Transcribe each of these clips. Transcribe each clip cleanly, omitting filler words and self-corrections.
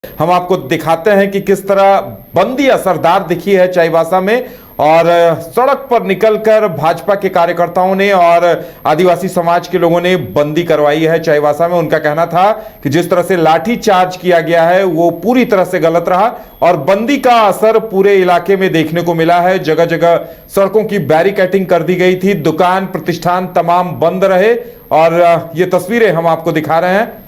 हम आपको दिखाते हैं कि किस तरह बंदी असरदार दिखी है चाईबासा में, और सड़क पर निकलकर भाजपा के कार्यकर्ताओं ने और आदिवासी समाज के लोगों ने बंदी करवाई है चाईबासा में। उनका कहना था कि जिस तरह से लाठी चार्ज किया गया है वो पूरी तरह से गलत रहा और बंदी का असर पूरे इलाके में देखने को मिला है। जगह जगह सड़कों की बैरिकेडिंग कर दी गई थी, दुकान प्रतिष्ठान तमाम बंद रहे, और ये तस्वीरें हम आपको दिखा रहे हैं।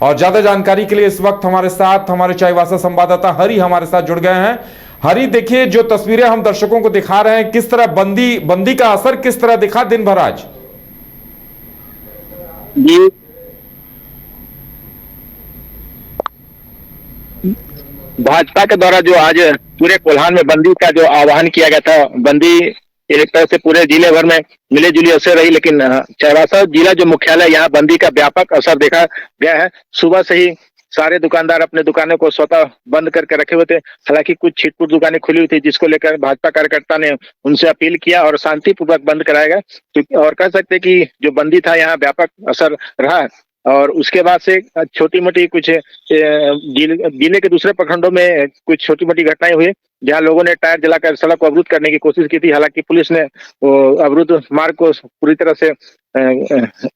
और ज्यादा जानकारी के लिए इस वक्त हमारे साथ हमारे चाईबासा संवाददाता हरि हमारे साथ जुड़ गए हैं। हरि, देखिए जो तस्वीरें हम दर्शकों को दिखा रहे हैं, किस तरह बंदी का असर किस तरह दिखा दिन भर आज? जी, भाजपा के द्वारा जो आज पूरे कोल्हान में बंदी का जो आह्वान किया गया था, बंदी एक तरह से पूरे जिले भर में मिले जुली असर रही, लेकिन चाईबासा जिला जो मुख्यालय, यहाँ बंदी का व्यापक असर देखा गया है। सुबह से ही सारे दुकानदार अपने दुकानों को स्वतः बंद करके रखे हुए थे। हालांकि कुछ छिटपुट दुकानें खुली हुई थी, जिसको लेकर भाजपा कार्यकर्ता ने उनसे अपील किया और शांतिपूर्वक बंद कराया गया। और कह सकते कि जो बंदी था यहाँ व्यापक असर रहा। और उसके बाद से छोटी मोटी कुछ जिले के दूसरे प्रखंडों में कुछ छोटी मोटी घटनाएं हुई, जहां लोगों ने टायर जलाकर सड़क को अवरुद्ध करने की कोशिश की थी। हालांकि पुलिस ने अवरुद्ध मार्ग को पूरी तरह से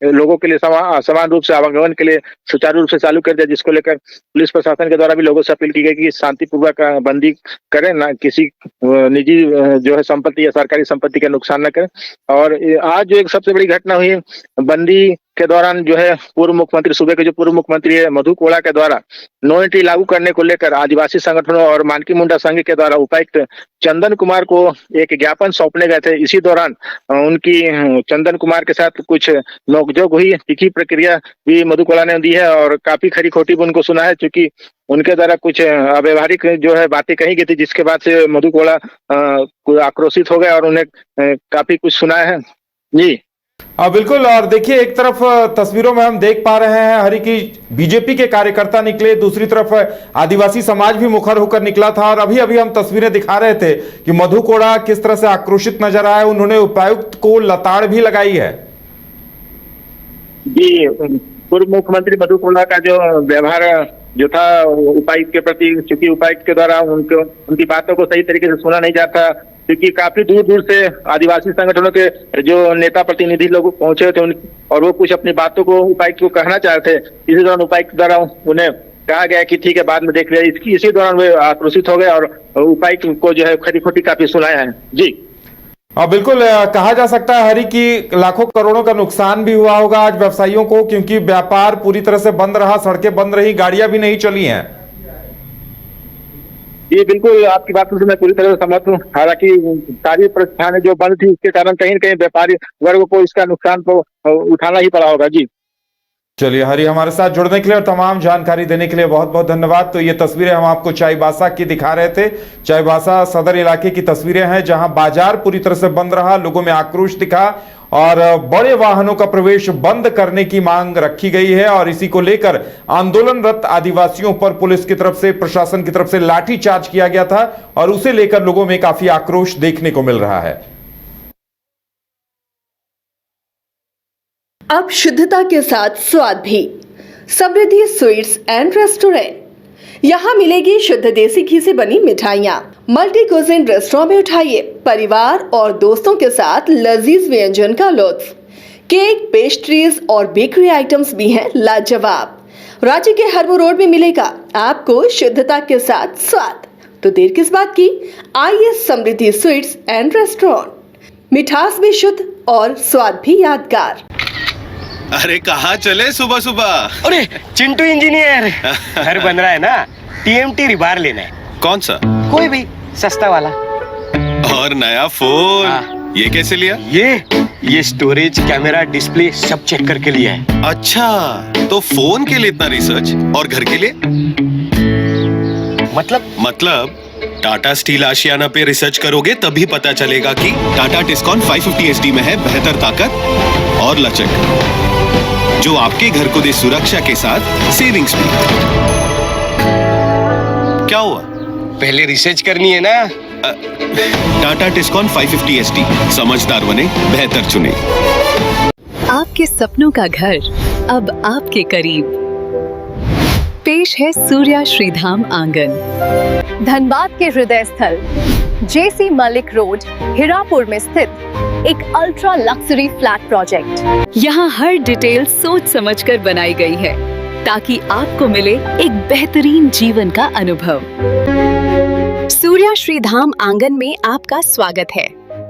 लोगों के लिए समान रूप से आवागमन के लिए सुचारू रूप से चालू कर दिया, जिसको लेकर पुलिस प्रशासन के द्वारा भी लोगों से अपील की गई कि शांतिपूर्वक बंदी करें, ना किसी निजी जो है संपत्ति या सरकारी संपत्ति का नुकसान न करें। और आज जो एक सबसे बड़ी घटना हुई, बंदी के दौरान जो है पूर्व मुख्यमंत्री, सूबे के जो पूर्व मुख्यमंत्री है मधु कोड़ा के द्वारा नो एंट्री लागू करने को लेकर आदिवासी संगठनों और मानकी मुंडा संघ के द्वारा उपायुक्त चंदन कुमार को एक ज्ञापन सौंपने गए थे। इसी दौरान उनकी चंदन कुमार के साथ कुछ नोकझोंक हुई। तीखी प्रक्रिया भी मधु कोड़ा ने दी है और काफी खरी खोटी भी उनको सुना है, क्योंकि उनके द्वारा कुछ अव्यवहारिक जो है बातें कही गई थी, जिसके बाद से मधु कोड़ा आक्रोशित हो गए और उन्हें काफी कुछ सुनाया है। जी बिल्कुल। और देखिए, एक तरफ तस्वीरों में हम देख पा रहे हैं हरि की बीजेपी के कार्यकर्ता निकले, दूसरी तरफ आदिवासी समाज भी मुखर होकर निकला था। और अभी अभी हम तस्वीरें दिखा रहे थे कि मधु कोड़ा किस तरह से आक्रोशित नजर आए, उन्होंने उपायुक्त को लताड़ भी लगाई है। जी, पूर्व मुख्यमंत्री मधु कोड़ा का जो व्यवहार जो था उपायुक्त के प्रति, चूंकि उपायुक्त के द्वारा उनकी बातों को सही तरीके से सुना नहीं जाता, क्योंकि काफी दूर दूर से आदिवासी संगठनों के जो नेता प्रतिनिधि लोग पहुंचे थे और वो कुछ अपनी बातों को उपायुक्त को कहना चाहते थे। इसी दौरान उपायुक्त द्वारा उन्हें कहा गया कि ठीक है, बाद में देख लिया। इसी दौरान वे आक्रोशित हो गए और उपायुक्त को जो है खरी खोटी काफी सुनाया है। जी बिल्कुल, कहा जा सकता है हरि की लाखों करोड़ों का नुकसान भी हुआ होगा आज व्यवसायियों को, क्योंकि व्यापार पूरी तरह से बंद रहा, सड़कें बंद रही, गाड़ियां भी नहीं चली हैं। जी बिल्कुल, आपकी बात से मैं पूरी तरह से सहमत हूँ। हालांकि सारी प्रतिष्ठानें जो बंद थी, इसके कारण कहीं न कहीं व्यापारी वर्ग को इसका नुकसान तो उठाना ही पड़ा होगा। जी चलिए हरि, हमारे साथ जुड़ने के लिए और तमाम जानकारी देने के लिए बहुत बहुत धन्यवाद। तो ये तस्वीरें हम आपको चाईबासा की दिखा रहे थे। चाईबासा सदर इलाके की तस्वीरें हैं, जहां बाजार पूरी तरह से बंद रहा, लोगों में आक्रोश दिखा और बड़े वाहनों का प्रवेश बंद करने की मांग रखी गई है। और इसी को लेकर आंदोलनरत आदिवासियों पर पुलिस की तरफ से, प्रशासन की तरफ से लाठी चार्ज किया गया था और उसे लेकर लोगों में काफी आक्रोश देखने को मिल रहा है। अब शुद्धता के साथ स्वाद भी। समृद्धि स्वीट्स एंड रेस्टोरेंट, यहाँ मिलेगी शुद्ध देसी घी से बनी मिठाइयाँ। मल्टी कुजिन रेस्टोरेंट में उठाइए परिवार और दोस्तों के साथ लजीज व्यंजन का लुत्फ। केक, पेस्ट्रीज और बेकरी आइटम्स भी हैं लाजवाब। रांची के हरमू रोड में मिलेगा आपको शुद्धता के साथ स्वाद। तो देर किस बात की, आइए समृद्धि स्वीट्स एंड रेस्टोरेंट। मिठास भी शुद्ध और स्वाद भी यादगार। अरे कहाँ चले सुबह सुबह? अरे चिंटू इंजीनियर, घर बन रहा है ना, टीएमटी रिबार लेना है। कौन सा? कोई भी सस्ता वाला। और नया फोन? ये कैसे लिया? ये स्टोरेज, कैमरा, डिस्प्ले सब चेक करके लिया है। अच्छा, तो फोन के लिए इतना रिसर्च और घर के लिए? मतलब टाटा स्टील आशियाना पे रिसर्च करोगे तभी पता चलेगा कि टाटा टिस्कॉन 550 SD में है बेहतर ताकत और लचक, जो आपके घर को दे सुरक्षा के साथ सेविंग्स भी। क्या हुआ? पहले रिसर्च करनी है ना। टाटा टिस्कॉन 550 SD, समझदार बने, बेहतर चुने। आपके सपनों का घर अब आपके करीब। पेश है सूर्या श्रीधाम आंगन। धनबाद के हृदय स्थल जेसी मलिक रोड हिरापुर में स्थित एक अल्ट्रा लक्सरी फ्लैट प्रोजेक्ट। यहाँ हर डिटेल सोच समझकर बनाई गई है ताकि आपको मिले एक बेहतरीन जीवन का अनुभव। सूर्या श्रीधाम आंगन में आपका स्वागत है।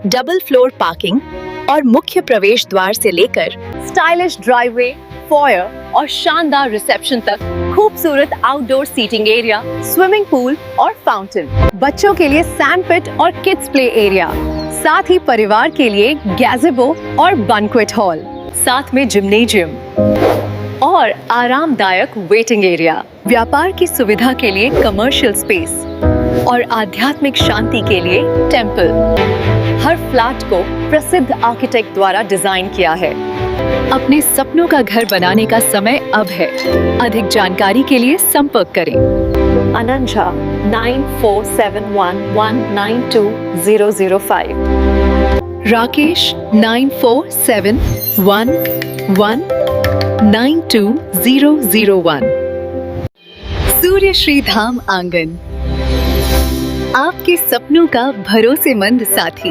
डबल फ्लोर पार्किंग और मुख्य प्रवेश द्वार से लेकर स्टाइलिश ड्राइववे, फॉयर और शानदार रिसेप्शन तक खूबसूरत outdoor seating area, swimming pool और फाउंटेन, बच्चों के लिए सैंड पिट और किड्स प्ले एरिया, साथ ही परिवार के लिए गैज़ेबो और बैंक्वेट हॉल, साथ में जिम्नेजियम और आरामदायक वेटिंग एरिया, व्यापार की सुविधा के लिए कमर्शियल स्पेस और आध्यात्मिक शांति के लिए टेंपल। हर फ्लैट को प्रसिद्ध आर्किटेक्ट द्वारा डिजाइन किया है। अपने सपनों का घर बनाने का समय अब है। अधिक जानकारी के लिए संपर्क करें। अनंजा 9471192005, राकेश 9471192001। सूर्य श्रीधाम आंगन, आपके सपनों का भरोसेमंद साथी।